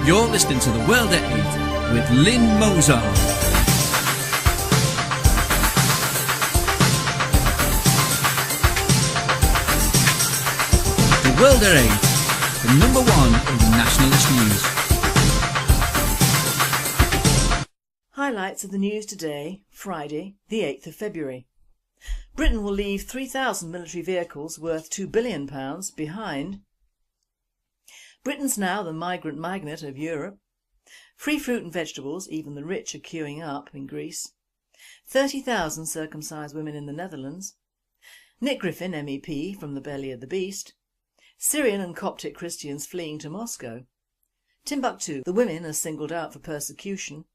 You're listening to The World at 8 with Lynn Mozart. The World at 8, the number one in nationalist news. Highlights of the news today, Friday, the 8th of February. Britain will leave 3,000 military vehicles worth £2 billion behind. Britain's now the migrant magnet of Europe. Free fruit and vegetables, even the rich are queuing up in Greece. 30,000 circumcised women in the Netherlands. Nick Griffin, MEP from the belly of the beast. Syrian and Coptic Christians fleeing to Moscow. Timbuktu, the women are singled out for persecution.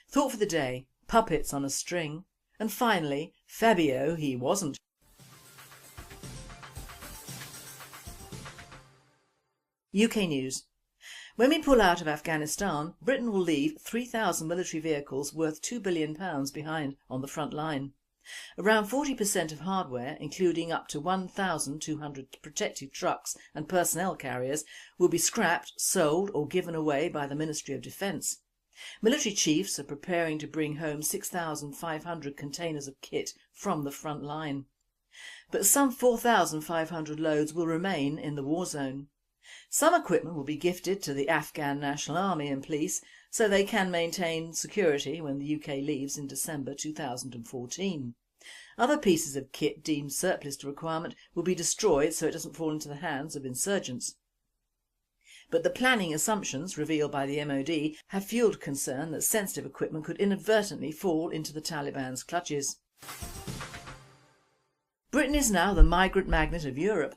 Thought for the day, puppets on a string. And finally, Fabio, he wasn't. UK news. When we pull out of Afghanistan, Britain will leave 3,000 military vehicles worth £2 billion behind on the front line. Around 40% of hardware, including up to 1,200 protective trucks and personnel carriers, will be scrapped, sold or given away by the Ministry of Defence. Military chiefs are preparing to bring home 6,500 containers of kit from the front line. But some 4,500 loads will remain in the war zone. Some equipment will be gifted to the Afghan National Army and Police so they can maintain security when the UK leaves in December 2014. Other pieces of kit deemed surplus to requirement will be destroyed so it doesn't fall into the hands of insurgents. But the planning assumptions revealed by the MOD have fuelled concern that sensitive equipment could inadvertently fall into the Taliban's clutches. Britain is now the migrant magnet of Europe.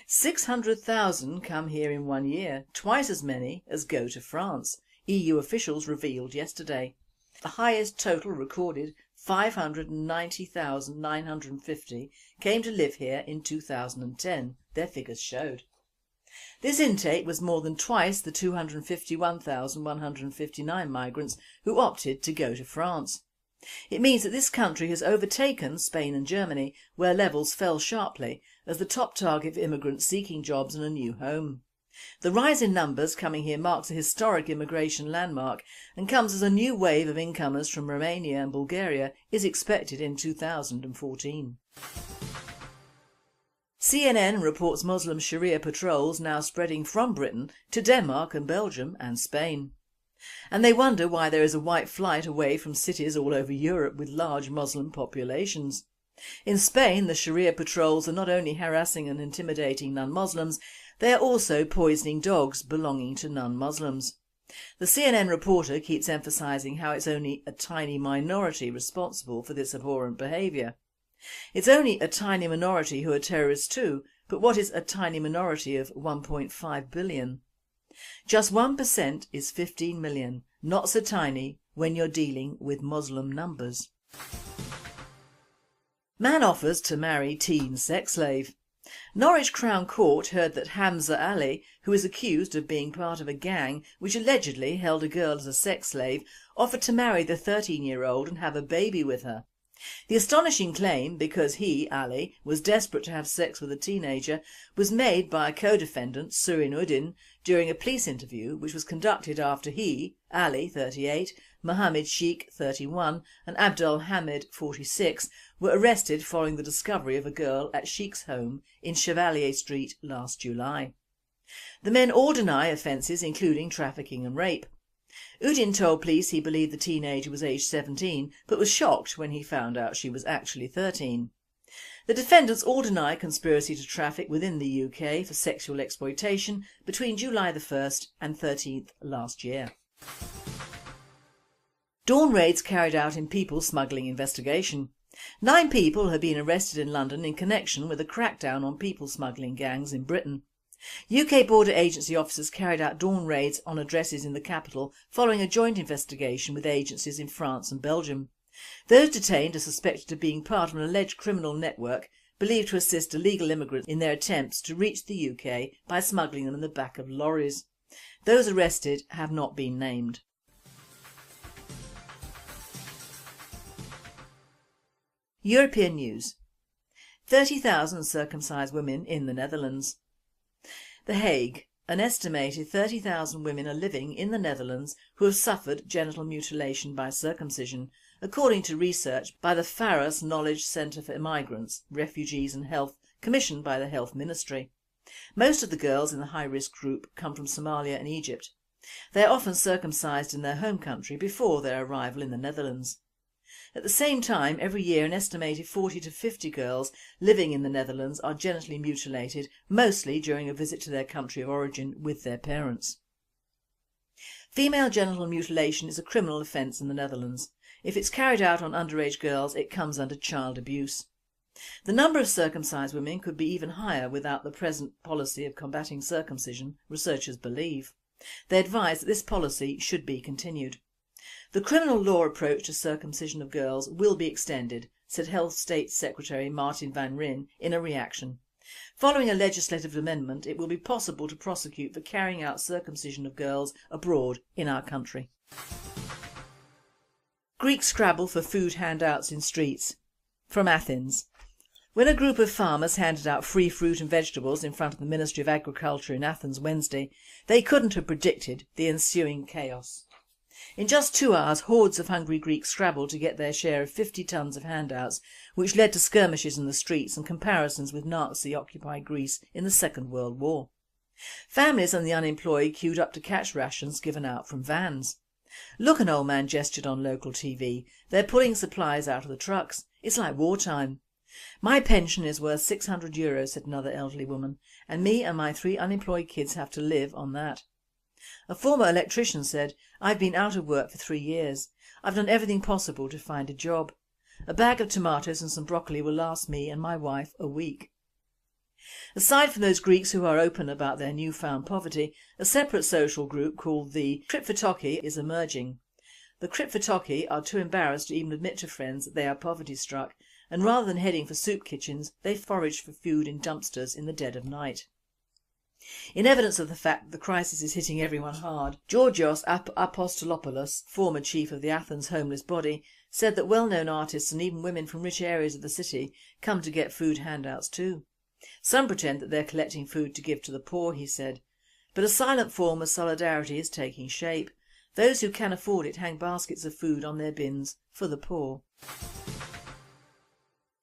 600,000 come here in 1 year, twice as many as go to France, EU officials revealed yesterday. The highest total recorded, 590,950, came to live here in 2010, their figures showed. This intake was more than twice the 251,159 migrants who opted to go to France. It means that this country has overtaken Spain and Germany, where levels fell sharply, as the top target for immigrants seeking jobs and a new home. The rise in numbers coming here marks a historic immigration landmark and comes as a new wave of incomers from Romania and Bulgaria is expected in 2014. CNN reports Muslim Sharia patrols now spreading from Britain to Denmark and Belgium and Spain. And they wonder why there is a white flight away from cities all over Europe with large Muslim populations. In Spain, the Sharia patrols are not only harassing and intimidating non-Muslims, they are also poisoning dogs belonging to non-Muslims. The CNN reporter keeps emphasising how it's only a tiny minority responsible for this abhorrent behaviour. It's only a tiny minority who are terrorists too, but what is a tiny minority of 1.5 billion? Just 1% is 15 million, not so tiny when you're dealing with Muslim numbers. Man offers to marry teen sex slave. Norwich Crown Court heard that Hamza Ali, who is accused of being part of a gang which allegedly held a girl as a sex slave, offered to marry the 13-year-old and have a baby with her. The astonishing claim, because he, Ali, was desperate to have sex with a teenager, was made by a co-defendant, Aleemuddin, during a police interview which was conducted after he, Ali, 38, Mohammed Sheikh, 31 and Abdul Hamid, 46, were arrested following the discovery of a girl at Sheikh's home in Chevalier Street last July. The men all deny offences including trafficking and rape. Uddin told police he believed the teenager was aged 17 but was shocked when he found out she was actually 13. The defendants all deny conspiracy to traffic within the UK for sexual exploitation between July the 1st and 13th last year. Dawn raids carried out in people smuggling investigation. 9 people have been arrested in London in connection with a crackdown on people smuggling gangs in Britain. UK border agency officers carried out dawn raids on addresses in the capital following a joint investigation with agencies in France and Belgium. Those detained are suspected of being part of an alleged criminal network believed to assist illegal immigrants in their attempts to reach the UK by smuggling them in the back of lorries. Those arrested have not been named. European news. 30,000 circumcised women in the Netherlands. The Hague. An estimated 30,000 women are living in the Netherlands who have suffered genital mutilation by circumcision, according to research by the Faras Knowledge Centre for Migrants, Refugees and Health, commissioned by the Health Ministry. Most of the girls in the high-risk group come from Somalia and Egypt. They are often circumcised in their home country before their arrival in the Netherlands. At the same time, every year an estimated 40 to 50 girls living in the Netherlands are genitally mutilated, mostly during a visit to their country of origin with their parents. Female genital mutilation is a criminal offence in the Netherlands. If it's carried out on underage girls, it comes under child abuse. The number of circumcised women could be even higher without the present policy of combating circumcision, researchers believe. They advise that this policy should be continued. The criminal law approach to circumcision of girls will be extended, said Health State Secretary Martin van Ryn in a reaction. Following a legislative amendment, it will be possible to prosecute for carrying out circumcision of girls abroad in our country. Greek scrabble for food handouts in streets. From Athens. When a group of farmers handed out free fruit and vegetables in front of the Ministry of Agriculture in Athens Wednesday, they couldn't have predicted the ensuing chaos. In just 2 hours, hordes of hungry Greeks scrabbled to get their share of 50 tons of handouts, which led to skirmishes in the streets and comparisons with Nazi-occupied Greece in the Second World War. Families and the unemployed queued up to catch rations given out from vans. "Look," an old man gestured on local TV, "they're pulling supplies out of the trucks. It's like wartime." "My pension is worth €600, said another elderly woman, "and me and my 3 unemployed kids have to live on that." A former electrician said, "I've been out of work for 3 years. I've done everything possible to find a job. A bag of tomatoes and some broccoli will last me and my wife a week." Aside from those Greeks who are open about their newfound poverty, a separate social group called the Kriptotoki is emerging. The Kriptotoki are too embarrassed to even admit to friends that they are poverty-struck, and rather than heading for soup kitchens, they forage for food in dumpsters in the dead of night. In evidence of the fact that the crisis is hitting everyone hard, Georgios Apostolopoulos, former chief of the Athens homeless body, said that well-known artists and even women from rich areas of the city come to get food handouts too. Some pretend that they're collecting food to give to the poor, he said, but a silent form of solidarity is taking shape. Those who can afford it hang baskets of food on their bins for the poor.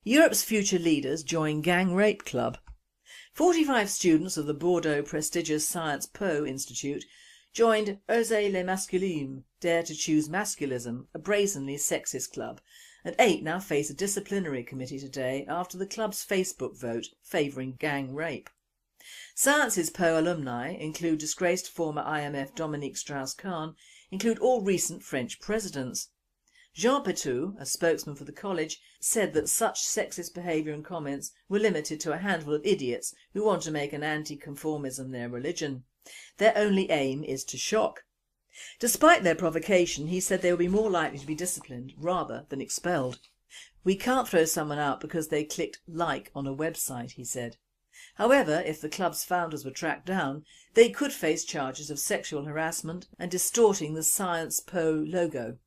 Europe's future leaders join gang rape club. 45 students of the Bordeaux prestigious Sciences Po Institute joined Osez les Masculines, Dare to Choose Masculism, a brazenly sexist club, and 8 now face a disciplinary committee today after the club's Facebook vote favouring gang rape. Sciences Po alumni include disgraced former IMF Dominique Strauss-Kahn, include all recent French presidents. Jean Petou, a spokesman for the college, said that such sexist behaviour and comments were limited to a handful of idiots who want to make an anti-conformism their religion. Their only aim is to shock. Despite their provocation, he said they will be more likely to be disciplined rather than expelled. "We can't throw someone out because they clicked like on a website," he said. However, if the club's founders were tracked down, they could face charges of sexual harassment and distorting the Sciences Po logo.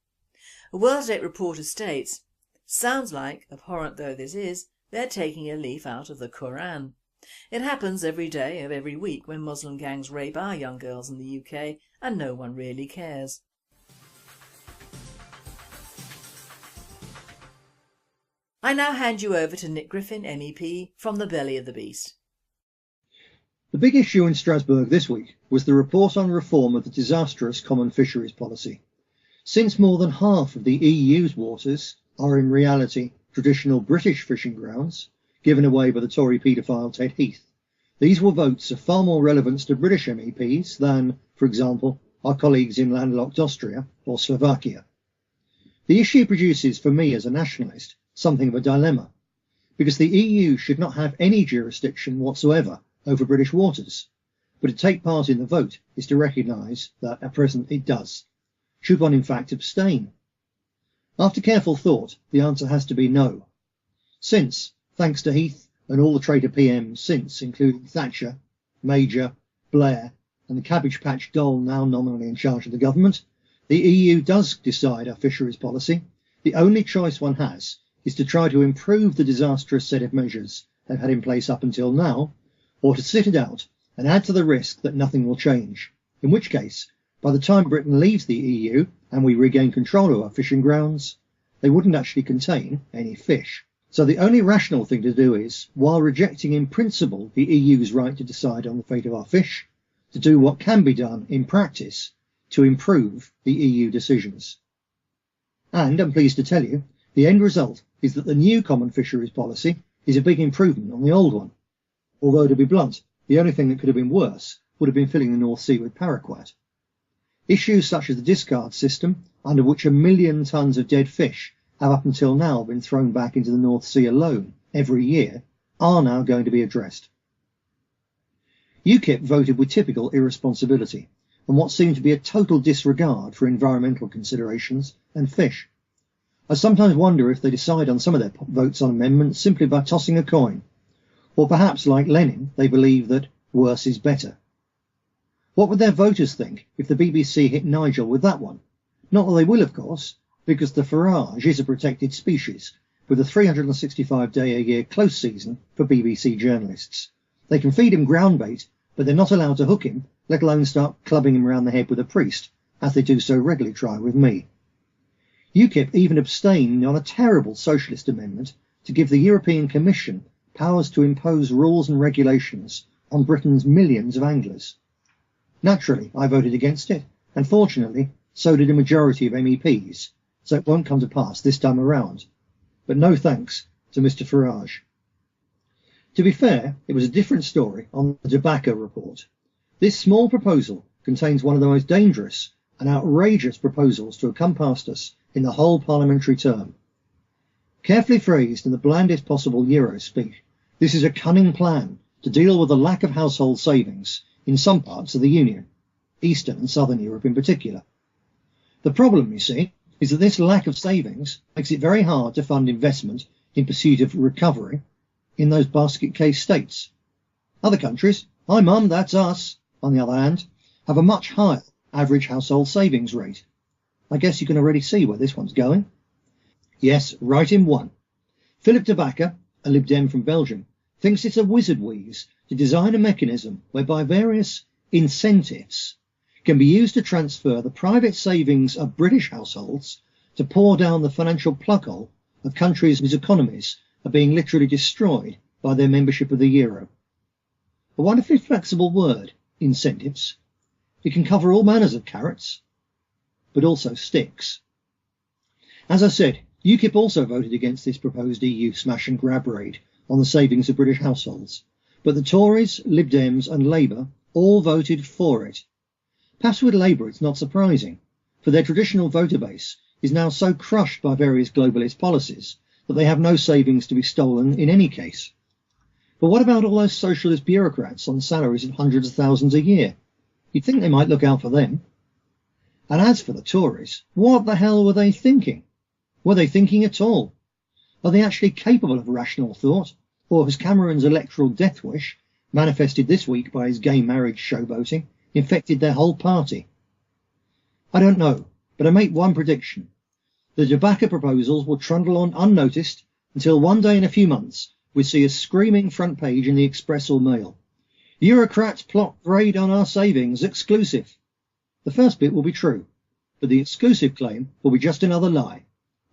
A World Date reporter states, "Sounds like, abhorrent though this is, they're taking a leaf out of the Koran. It happens every day of every week when Muslim gangs rape our young girls in the UK and no one really cares." I now hand you over to Nick Griffin, MEP, from the belly of the beast. The big issue in Strasbourg this week was the report on reform of the disastrous Common Fisheries Policy. Since more than half of the EU's waters are in reality traditional British fishing grounds, given away by the Tory paedophile Ted Heath, these were votes of far more relevance to British MEPs than, for example, our colleagues in landlocked Austria or Slovakia. The issue produces, for me as a nationalist, something of a dilemma, because the EU should not have any jurisdiction whatsoever over British waters, but to take part in the vote is to recognise that at present it does. Should one in fact abstain? After careful thought, the answer has to be no. Since, thanks to Heath and all the traitor PMs since, including Thatcher, Major, Blair and the Cabbage Patch Doll now nominally in charge of the government, the EU does decide our fisheries policy. The only choice one has is to try to improve the disastrous set of measures they've had in place up until now, or to sit it out and add to the risk that nothing will change, in which case, by the time Britain leaves the EU and we regain control of our fishing grounds, they wouldn't actually contain any fish. So the only rational thing to do is, while rejecting in principle the EU's right to decide on the fate of our fish, to do what can be done in practice to improve the EU decisions. And I'm pleased to tell you, the end result is that the new Common Fisheries Policy is a big improvement on the old one. Although, to be blunt, the only thing that could have been worse would have been filling the North Sea with paraquat. Issues such as the discard system, under which 1 million tonnes of dead fish have up until now been thrown back into the North Sea alone every year, are now going to be addressed. UKIP voted with typical irresponsibility and what seemed to be a total disregard for environmental considerations and fish. I sometimes wonder if they decide on some of their votes on amendments simply by tossing a coin, or perhaps, like Lenin, they believe that worse is better. What would their voters think if the BBC hit Nigel with that one? Not that they will, of course, because the Farage is a protected species, with a 365-day-a-year close season for BBC journalists. They can feed him ground bait, but they're not allowed to hook him, let alone start clubbing him round the head with a priest, as they do so regularly try with me. UKIP even abstained on a terrible socialist amendment to give the European Commission powers to impose rules and regulations on Britain's millions of anglers. Naturally, I voted against it, and fortunately, so did a majority of MEPs, so it won't come to pass this time around. But no thanks to Mr Farage. To be fair, it was a different story on the tobacco report. This small proposal contains one of the most dangerous and outrageous proposals to have come past us in the whole parliamentary term. Carefully phrased in the blandest possible Euro speak, this is a cunning plan to deal with the lack of household savings in some parts of the Union, Eastern and Southern Europe in particular. The problem, you see, is that this lack of savings makes it very hard to fund investment in pursuit of recovery in those basket case states. Other countries, hi mum, that's us, on the other hand, have a much higher average household savings rate. I guess you can already see where this one's going. Yes, right in one. Philip de Backer, a Lib Dem from Belgium, thinks it's a wizard wheeze to design a mechanism whereby various incentives can be used to transfer the private savings of British households to pour down the financial plug hole of countries whose economies are being literally destroyed by their membership of the euro. A wonderfully flexible word, incentives. It can cover all manners of carrots, but also sticks. As I said, UKIP also voted against this proposed EU smash and grab raid on the savings of British households, but the Tories, Lib Dems and Labour all voted for it. Perhaps with Labour it's not surprising, for their traditional voter base is now so crushed by various globalist policies that they have no savings to be stolen in any case. But what about all those socialist bureaucrats on salaries of hundreds of thousands a year? You'd think they might look out for them. And as for the Tories, what the hell were they thinking? Were they thinking at all? Are they actually capable of rational thought? Or has Cameron's electoral death wish, manifested this week by his gay marriage showboating, infected their whole party? I don't know, but I make one prediction. The tobacco proposals will trundle on unnoticed until one day in a few months we see a screaming front page in the Express or Mail. Eurocrats plot raid on our savings, exclusive. The first bit will be true, but the exclusive claim will be just another lie,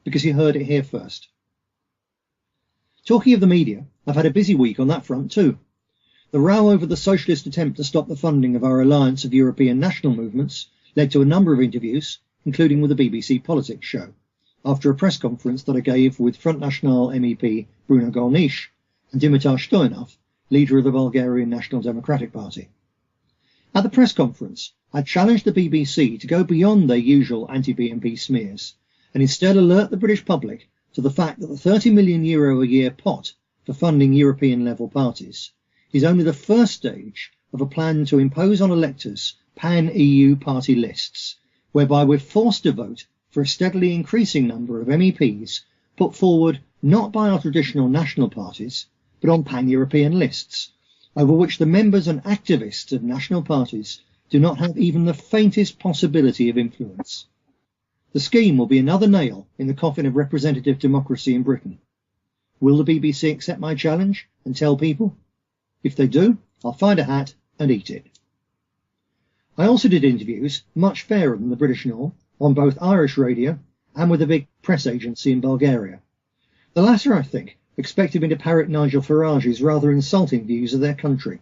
because you heard it here first. Talking of the media, I've had a busy week on that front too. The row over the socialist attempt to stop the funding of our alliance of European national movements led to a number of interviews, including with the BBC Politics show, after a press conference that I gave with Front National MEP Bruno Gollnisch and Dimitar Stoyanov, leader of the Bulgarian National Democratic Party. At the press conference, I challenged the BBC to go beyond their usual anti-BNP smears and instead alert the British public to the fact that the €30 million a year pot for funding European-level parties is only the first stage of a plan to impose on electors pan-EU party lists, whereby we're forced to vote for a steadily increasing number of MEPs put forward not by our traditional national parties, but on pan-European lists, over which the members and activists of national parties do not have even the faintest possibility of influence. The scheme will be another nail in the coffin of representative democracy in Britain. Will the BBC accept my challenge and tell people? If they do, I'll find a hat and eat it. I also did interviews, much fairer than the British norm, on both Irish radio and with a big press agency in Bulgaria. The latter, I think, expected me to parrot Nigel Farage's rather insulting views of their country.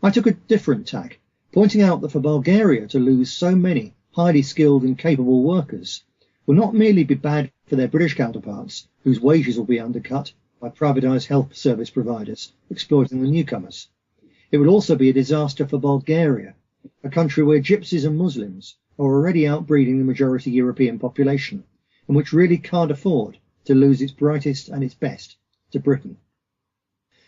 I took a different tack, pointing out that for Bulgaria to lose so many highly skilled and capable workers will not merely be bad for their British counterparts, whose wages will be undercut by privatised health service providers exploiting the newcomers. It will also be a disaster for Bulgaria, a country where gypsies and Muslims are already outbreeding the majority European population, and which really can't afford to lose its brightest and its best to Britain.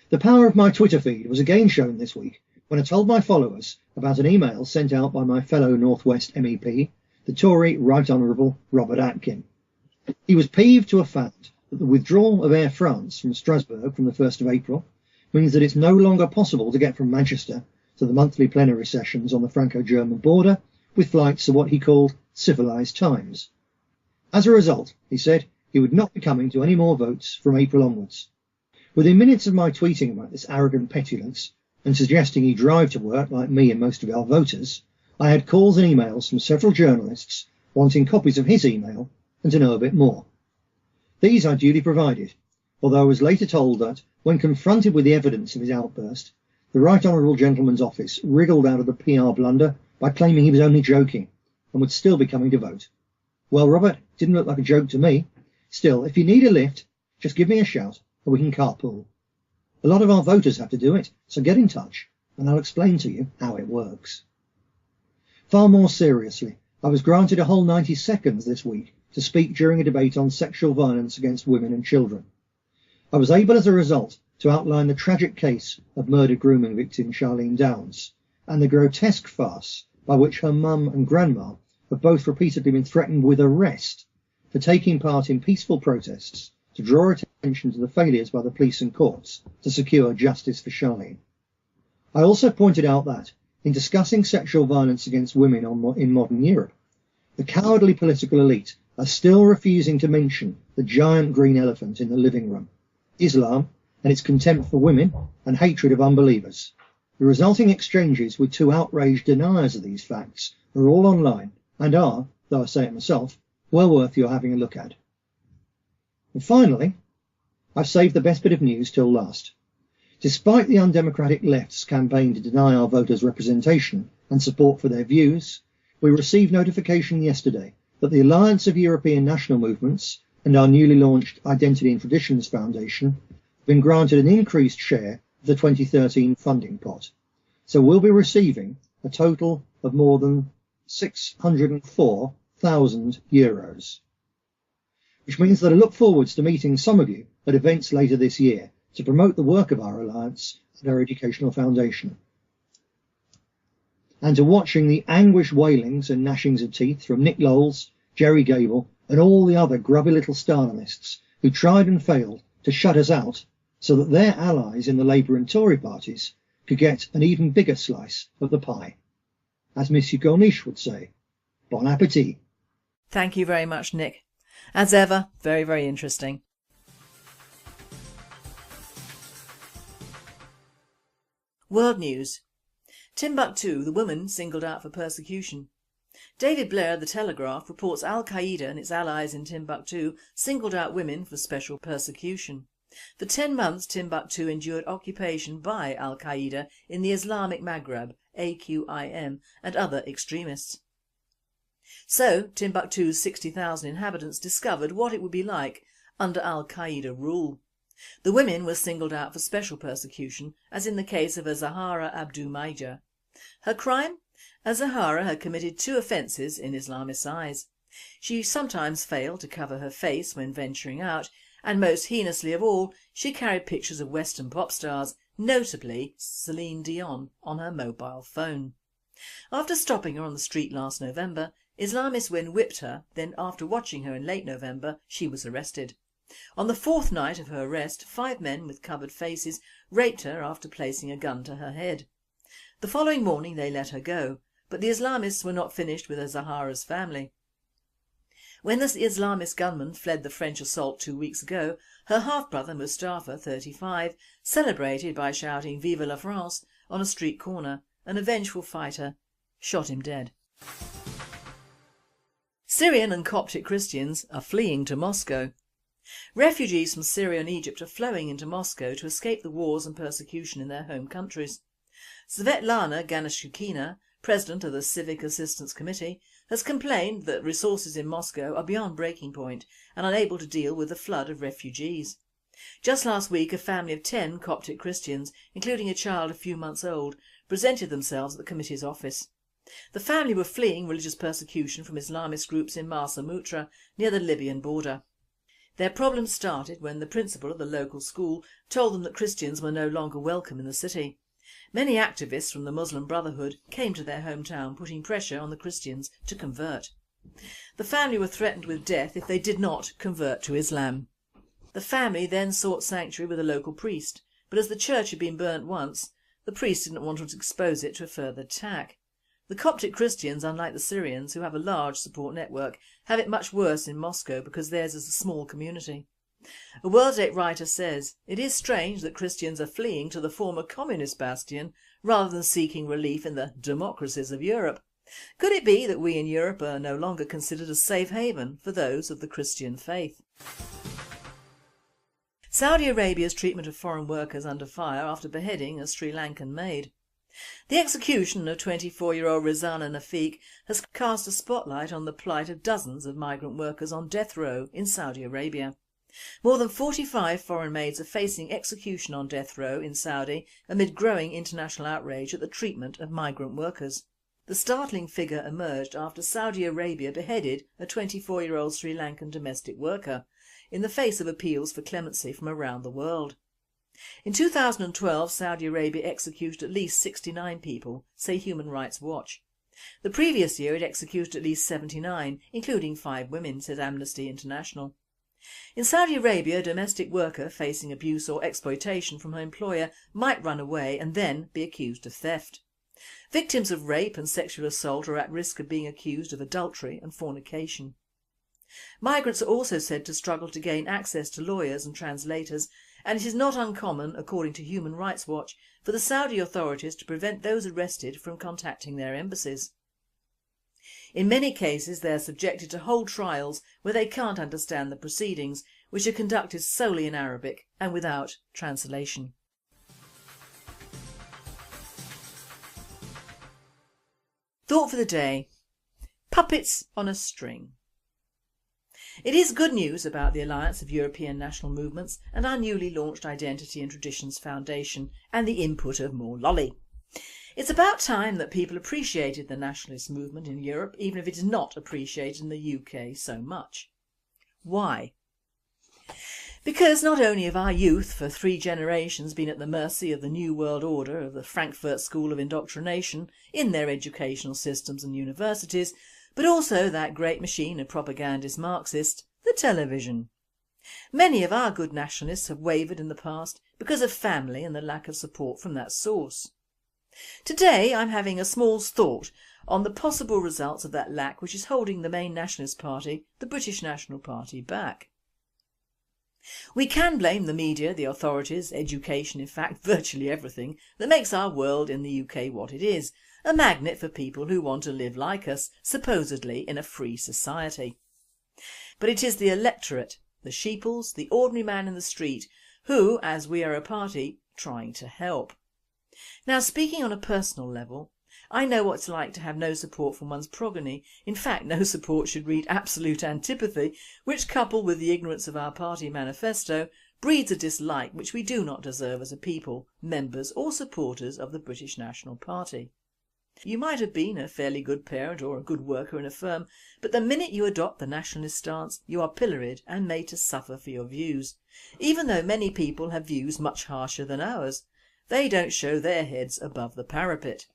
The power of my Twitter feed was again shown this week when I told my followers about an email sent out by my fellow North West MEP, the Tory Right Honourable Robert Atkin. He was peeved to have found that the withdrawal of Air France from Strasbourg from the 1st of April means that it's no longer possible to get from Manchester to the monthly plenary sessions on the Franco-German border with flights of what he called civilised times. As a result, he said, he would not be coming to any more votes from April onwards. Within minutes of my tweeting about this arrogant petulance and suggesting he drive to work like me and most of our voters, I had calls and emails from several journalists wanting copies of his email and to know a bit more. These I duly provided, although I was later told that, when confronted with the evidence of his outburst, the Right Honourable Gentleman's office wriggled out of the PR blunder by claiming he was only joking and would still be coming to vote. Well, Robert, didn't look like a joke to me. Still, if you need a lift, just give me a shout and we can carpool. A lot of our voters have to do it, so get in touch and I'll explain to you how it works. Far more seriously, I was granted a whole 90 seconds this week to speak during a debate on sexual violence against women and children. I was able as a result to outline the tragic case of murdered grooming victim Charlene Downs and the grotesque farce by which her mum and grandma have both repeatedly been threatened with arrest for taking part in peaceful protests to draw attention to the failures by the police and courts to secure justice for Charlene. I also pointed out that, in discussing sexual violence against women in modern Europe, the cowardly political elite are still refusing to mention the giant green elephant in the living room, Islam and its contempt for women and hatred of unbelievers. The resulting exchanges with two outraged deniers of these facts are all online and are, though I say it myself, well worth your having a look at. And finally, I've saved the best bit of news till last. Despite the undemocratic left's campaign to deny our voters representation and support for their views, we received notification yesterday that the Alliance of European National Movements and our newly launched Identity and Traditions Foundation have been granted an increased share of the 2013 funding pot. So we'll be receiving a total of more than €604,000. Which means that I look forwards to meeting some of you at events later this year to promote the work of our Alliance and our educational foundation. And to watching the anguished wailings and gnashings of teeth from Nick Lowles, Jerry Gable and all the other grubby little Stalinists who tried and failed to shut us out so that their allies in the Labour and Tory parties could get an even bigger slice of the pie. As Monsieur Corniche would say, bon appétit. Thank you very much, Nick. As ever, very, very interesting. World News. Timbuktu, the woman singled out for persecution. David Blair of The Telegraph reports Al-Qaeda and its allies in Timbuktu singled out women for special persecution. For 10 months Timbuktu endured occupation by Al-Qaeda in the Islamic Maghreb, AQIM, and other extremists. So Timbuktu's 60,000 inhabitants discovered what it would be like under Al-Qaeda rule. The women were singled out for special persecution, as in the case of Azahara Abdu Majah. Her crime? Azahara had committed 2 offences in Islamist eyes. She sometimes failed to cover her face when venturing out, and most heinously of all, she carried pictures of Western pop stars, notably Celine Dion, on her mobile phone. After stopping her on the street last November, Islamists then whipped her, then after watching her in late November, she was arrested. On the 4th night of her arrest, 5 men with covered faces raped her after placing a gun to her head. The following morning they let her go, but the Islamists were not finished with Azahara's family. When the Islamist gunman fled the French assault 2 weeks ago, her half-brother Mustafa, 35, celebrated by shouting "Vive la France" on a street corner and a vengeful fighter shot him dead. Syrian and Coptic Christians are fleeing to Moscow. Refugees from Syria and Egypt are flowing into Moscow to escape the wars and persecution in their home countries. Svetlana Ganashukina, president of the Civic Assistance Committee, has complained that resources in Moscow are beyond breaking point and unable to deal with the flood of refugees. Just last week a family of 10 Coptic Christians, including a child a few months old, presented themselves at the committee's office. The family were fleeing religious persecution from Islamist groups in Marsa Mutra near the Libyan border. Their problems started when the principal of the local school told them that Christians were no longer welcome in the city. Many activists from the Muslim Brotherhood came to their hometown, putting pressure on the Christians to convert. The family were threatened with death if they did not convert to Islam. The family then sought sanctuary with a local priest, but as the church had been burnt once, the priest didn't want to expose it to a further attack. The Coptic Christians, unlike the Syrians, who have a large support network, have it much worse in Moscow because theirs is a small community. A World 8 writer says, "It is strange that Christians are fleeing to the former communist bastion rather than seeking relief in the democracies of Europe. Could it be that we in Europe are no longer considered a safe haven for those of the Christian faith?" Saudi Arabia's treatment of foreign workers under fire after beheading a Sri Lankan maid. The execution of 24-year-old Rizana Nafiq has cast a spotlight on the plight of dozens of migrant workers on death row in Saudi Arabia. More than 45 foreign maids are facing execution on death row in Saudi amid growing international outrage at the treatment of migrant workers. The startling figure emerged after Saudi Arabia beheaded a 24-year-old Sri Lankan domestic worker, in the face of appeals for clemency from around the world. In 2012, Saudi Arabia executed at least 69 people, say Human Rights Watch. The previous year it executed at least 79, including 5 women, says Amnesty International. In Saudi Arabia, a domestic worker facing abuse or exploitation from her employer might run away and then be accused of theft. Victims of rape and sexual assault are at risk of being accused of adultery and fornication. Migrants are also said to struggle to gain access to lawyers and translators, and it is not uncommon, according to Human Rights Watch, for the Saudi authorities to prevent those arrested from contacting their embassies. In many cases they are subjected to whole trials where they can't understand the proceedings, which are conducted solely in Arabic and without translation. Thought for the day: puppets on a string. It is good news about the Alliance of European National Movements and our newly launched Identity and Traditions Foundation and the input of more lolly. It's about time that people appreciated the nationalist movement in Europe, even if it is not appreciated in the UK so much. Why? Because not only have our youth for 3 generations been at the mercy of the New World Order of the Frankfurt School of Indoctrination in their educational systems and universities, but also that great machine of propagandist Marxist, the television. Many of our good nationalists have wavered in the past because of family and the lack of support from that source. Today I'm having a small thought on the possible results of that lack which is holding the main nationalist party, the British National Party, back. We can blame the media, the authorities, education, in fact virtually everything that makes our world in the UK what it is, a magnet for people who want to live like us, supposedly in a free society. But it is the electorate, the sheeples, the ordinary man in the street, who, as we are a party, trying to help. Now, speaking on a personal level, I know what it's like to have no support from one's progeny. In fact, no support should read absolute antipathy, which, coupled with the ignorance of our party manifesto, breeds a dislike which we do not deserve as a people, members or supporters of the British National Party. You might have been a fairly good parent or a good worker in a firm, but the minute you adopt the nationalist stance, you are pilloried and made to suffer for your views. Even though many people have views much harsher than ours, they don't show their heads above the parapet.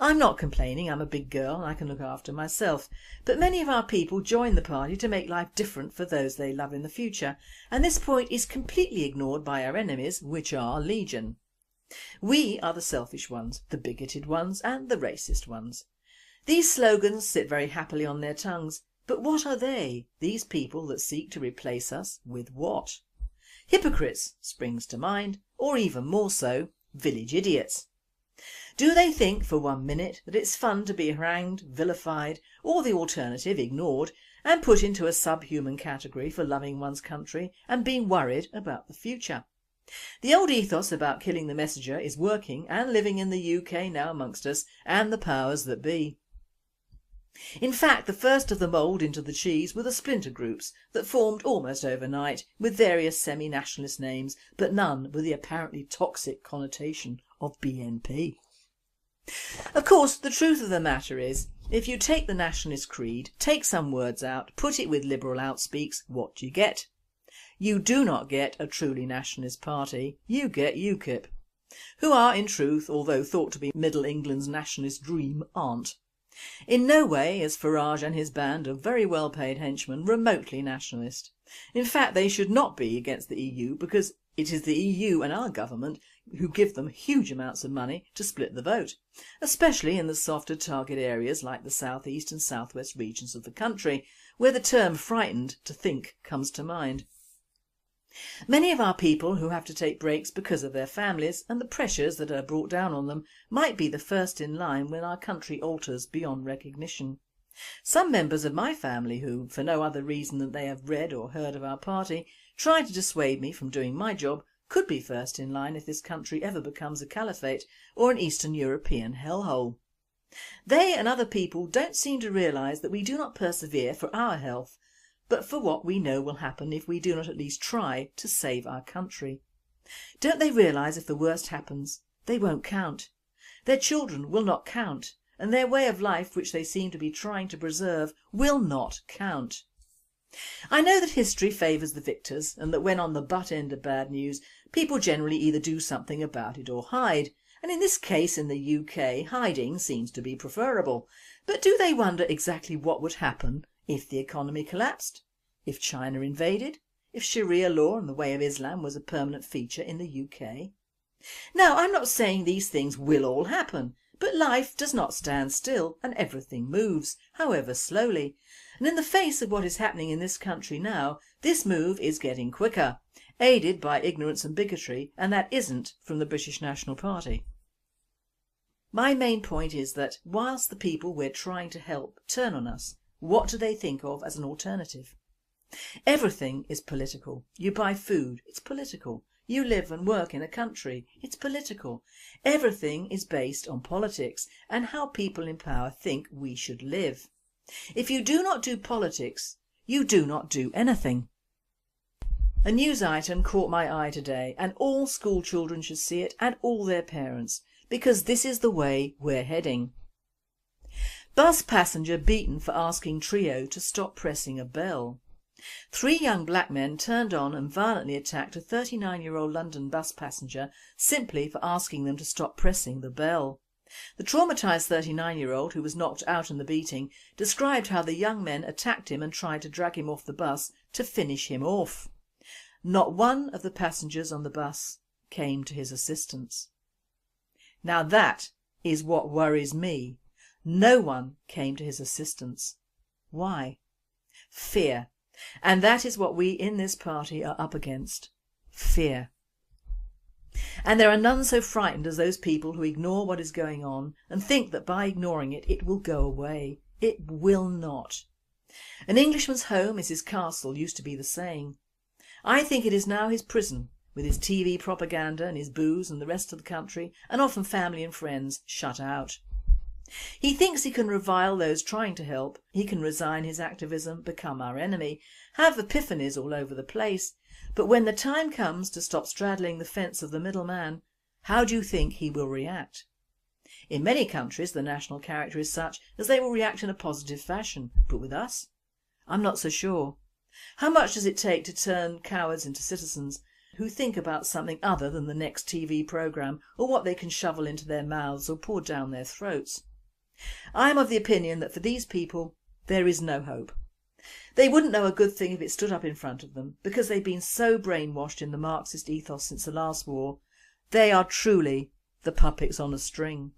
I'm not complaining, I'm a big girl and I can look after myself, but many of our people join the party to make life different for those they love in the future, and this point is completely ignored by our enemies, which are legion. We are the selfish ones, the bigoted ones and the racist ones. These slogans sit very happily on their tongues, but what are they, these people that seek to replace us with what? Hypocrites springs to mind, or even more so, village idiots. Do they think for 1 minute that it's fun to be harangued, vilified, or the alternative ignored and put into a subhuman category for loving one's country and being worried about the future? The old ethos about killing the messenger is working and living in the UK now amongst us and the powers that be. In fact, the first of the mould into the cheese were the splinter groups that formed almost overnight with various semi-nationalist names, but none with the apparently toxic connotation of BNP. Of course, the truth of the matter is, if you take the nationalist creed, take some words out, put it with liberal outspeaks, what do you get? You do not get a truly nationalist party, you get UKIP, who are in truth, although thought to be Middle England's nationalist dream, aren't. In no way is Farage and his band of very well paid henchmen remotely nationalist. In fact, they should not be against the EU because it is the EU and our government who give them huge amounts of money to split the vote, especially in the softer target areas like the southeast and southwest regions of the country, where the term frightened to think comes to mind. Many of our people who have to take breaks because of their families and the pressures that are brought down on them might be the first in line when our country alters beyond recognition. Some members of my family who, for no other reason than they have read or heard of our party, try to dissuade me from doing my job, could be first in line if this country ever becomes a caliphate or an Eastern European hellhole. They and other people don't seem to realise that we do not persevere for our health, but for what we know will happen if we do not at least try to save our country. Don't they realise if the worst happens, they won't count. Their children will not count, and their way of life, which they seem to be trying to preserve, will not count. I know that history favours the victors and that when on the butt end of bad news, people generally either do something about it or hide, and in this case in the UK, hiding seems to be preferable. But do they wonder exactly what would happen if the economy collapsed, if China invaded, if Sharia law and the way of Islam was a permanent feature in the UK? Now, I'm not saying these things will all happen, but life does not stand still and everything moves, however slowly. And in the face of what is happening in this country now, this move is getting quicker, aided by ignorance and bigotry, and that isn't from the British National Party. My main point is that whilst the people we're trying to help turn on us, what do they think of as an alternative? Everything is political. You buy food, it's political. You live and work in a country, it's political. Everything is based on politics and how people in power think we should live. If you do not do politics, you do not do anything. A news item caught my eye today, and all school children should see it and all their parents, because this is the way we're heading. Bus passenger beaten for asking trio to stop pressing a bell. 3 young black men turned on and violently attacked a 39-year-old London bus passenger simply for asking them to stop pressing the bell. The traumatised 39-year-old, who was knocked out in the beating, described how the young men attacked him and tried to drag him off the bus to finish him off. Not one of the passengers on the bus came to his assistance. Now that is what worries me. No one came to his assistance. Why? Fear. And that is what we in this party are up against. Fear. And there are none so frightened as those people who ignore what is going on and think that by ignoring it, it will go away. It will not. An Englishman's home is his castle used to be the saying. I think it is now his prison, with his TV propaganda and his booze and the rest of the country, and often family and friends, shut out. He thinks he can revile those trying to help, he can resign his activism, become our enemy, have epiphanies all over the place, but when the time comes to stop straddling the fence of the middleman, how do you think he will react? In many countries the national character is such as they will react in a positive fashion, but with us? I'm not so sure. How much does it take to turn cowards into citizens who think about something other than the next TV programme or what they can shovel into their mouths or pour down their throats? I am of the opinion that for these people there is no hope. They wouldn't know a good thing if it stood up in front of them, because they've been so brainwashed in the Marxist ethos since the last war. They are truly the puppets on a string.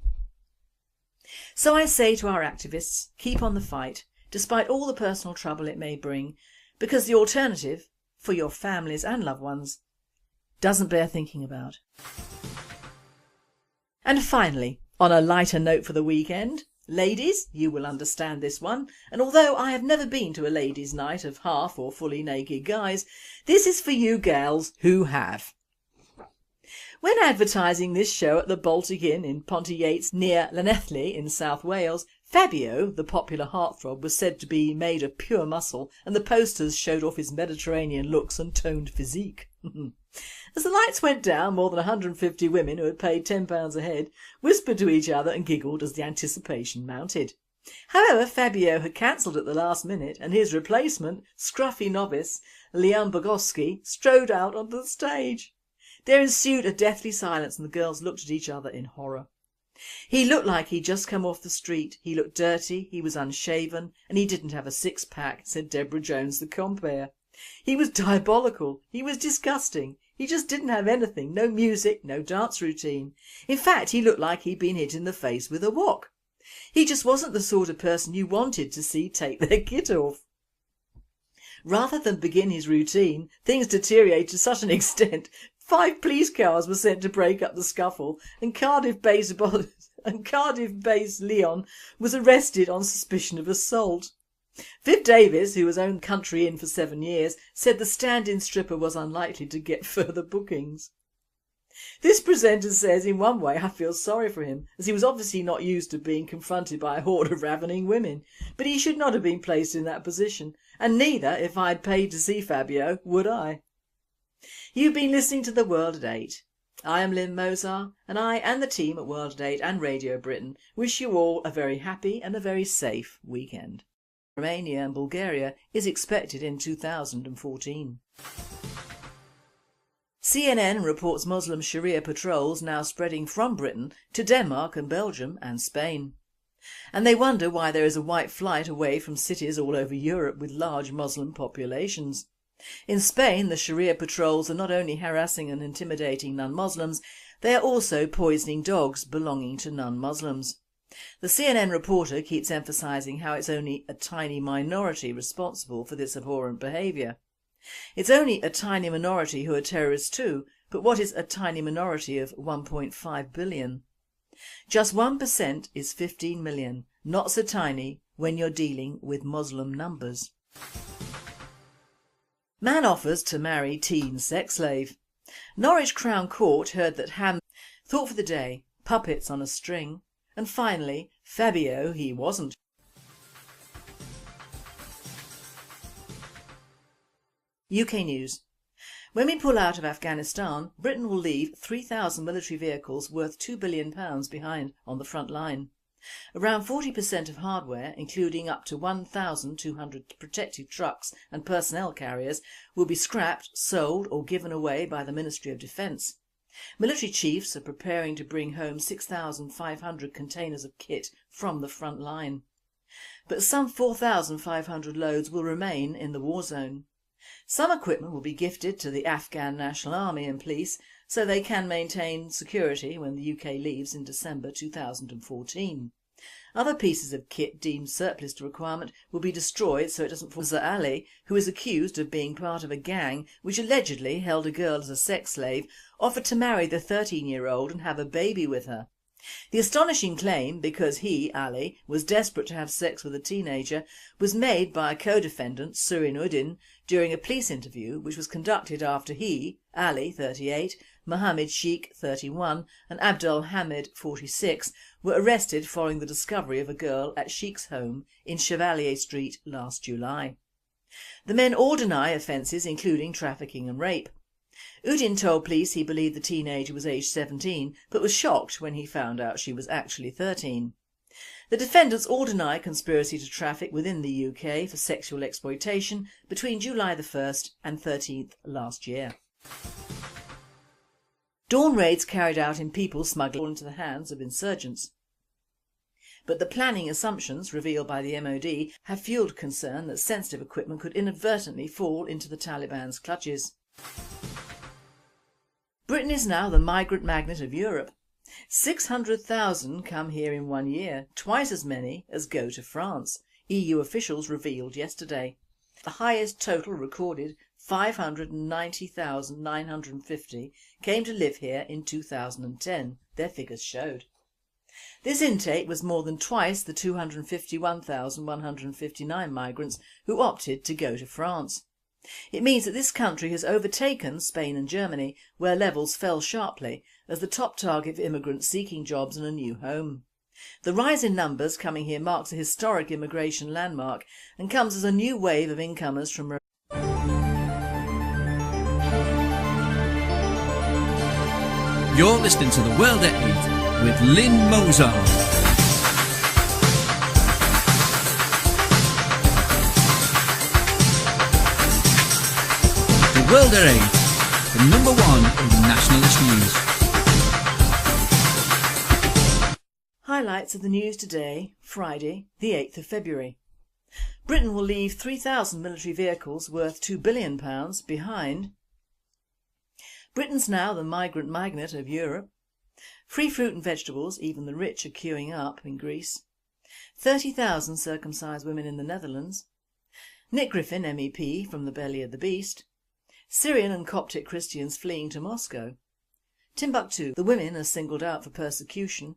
So I say to our activists, keep on the fight, despite all the personal trouble it may bring, because the alternative, for your families and loved ones, doesn't bear thinking about. And finally, On a lighter note for the weekend, ladies, you will understand this one, and although I have never been to a ladies' night of half or fully naked guys, this is for you gals who have. When advertising this show at the Baltic Inn in Pontyyates near Llanelli in South Wales, Fabio, the popular heartthrob, was said to be made of pure muscle, and the posters showed off his Mediterranean looks and toned physique. As the lights went down, more than 150 women who had paid £10 a head whispered to each other and giggled as the anticipation mounted. However, Fabio had cancelled at the last minute and his replacement, scruffy novice Aleemuddin, strode out onto the stage. There ensued a deathly silence and the girls looked at each other in horror. He looked like he'd just come off the street, he looked dirty, he was unshaven and he didn't have a six-pack, said Deborah Jones the compere. He was diabolical, he was disgusting, he just didn't have anything, no music, no dance routine. In fact, he looked like he'd been hit in the face with a wok. He just wasn't the sort of person you wanted to see take their kit off. Rather than begin his routine, things deteriorated to such an extent 5 police cars were sent to break up the scuffle and Cardiff-based Leon was arrested on suspicion of assault. Viv Davis, who has owned Country Inn for 7 years, said the stand-in stripper was unlikely to get further bookings. This presenter says, in one way I feel sorry for him, as he was obviously not used to being confronted by a horde of ravening women, but he should not have been placed in that position, and neither, if I'd paid to see Fabio, would I. You've been listening to The World at 8. I am Lynn Mozar, and I and the team at World at 8 and Radio Britain wish you all a very happy and a very safe weekend. Romania and Bulgaria is expected in 2014. CNN reports Muslim Sharia patrols now spreading from Britain to Denmark and Belgium and Spain. And they wonder why there is a white flight away from cities all over Europe with large Muslim populations. In Spain, the Sharia patrols are not only harassing and intimidating non-Muslims, they are also poisoning dogs belonging to non-Muslims. The CNN reporter keeps emphasising how it's only a tiny minority responsible for this abhorrent behaviour. It's only a tiny minority who are terrorists too, but what is a tiny minority of 1.5 billion? Just 1% is 15 million, not so tiny when you're dealing with Muslim numbers. Man offers to marry teen sex slave. Norwich Crown Court heard that Ham thought for the day, puppets on a string, and finally Fabio he wasn't. UK News. When we pull out of Afghanistan, Britain will leave 3,000 military vehicles worth £2 billion behind on the front line. Around 40% of hardware, including up to 1,200 protective trucks and personnel carriers, will be scrapped, sold or given away by the Ministry of Defence. Military chiefs are preparing to bring home 6,500 containers of kit from the front line. But some 4,500 loads will remain in the war zone. Some equipment will be gifted to the Afghan National Army and Police so they can maintain security when the UK leaves in December 2014. Other pieces of kit deemed surplus to requirement will be destroyed so it doesn't fall. Ali, who is accused of being part of a gang which allegedly held a girl as a sex slave, offered to marry the 13-year-old and have a baby with her. The astonishing claim, because he, Ali, was desperate to have sex with a teenager, was made by a co-defendant, Aleemuddin, during a police interview which was conducted after he, Ali, 38, Mohammed Sheikh, 31 and Abdul Hamid, 46, were arrested following the discovery of a girl at Sheikh's home in Chevalier Street last July. The men all deny offences including trafficking and rape. Uddin told police he believed the teenager was aged 17 but was shocked when he found out she was actually 13. The defendants all deny conspiracy to traffic within the UK for sexual exploitation between July the 1st and 13th last year. Dawn raids carried out in people smuggling into the hands of insurgents. But the planning assumptions revealed by the MOD have fuelled concern that sensitive equipment could inadvertently fall into the Taliban's clutches. Britain is now the migrant magnet of Europe. 600,000 come here in 1 year, twice as many as go to France, EU officials revealed yesterday. The highest total recorded, 590,950, came to live here in 2010, their figures showed. This intake was more than twice the 251,159 migrants who opted to go to France. It means that this country has overtaken Spain and Germany, where levels fell sharply, as the top target for immigrants seeking jobs and a new home. The rise in numbers coming here marks a historic immigration landmark and comes as a new wave of incomers from You're listening to The World at 8 with Lynn Mozart. The World at 8, the number one in nationalist news. Highlights of the news today, Friday, the 8th of February. Britain will leave 3,000 military vehicles worth £2 billion behind. Britain's now the migrant magnet of Europe. Free fruit and vegetables, even the rich are queuing up in Greece. 30,000 circumcised women in the Netherlands. Nick Griffin, MEP, from the belly of the beast. Syrian and Coptic Christians fleeing to Moscow. Timbuktu, the women are singled out for persecution.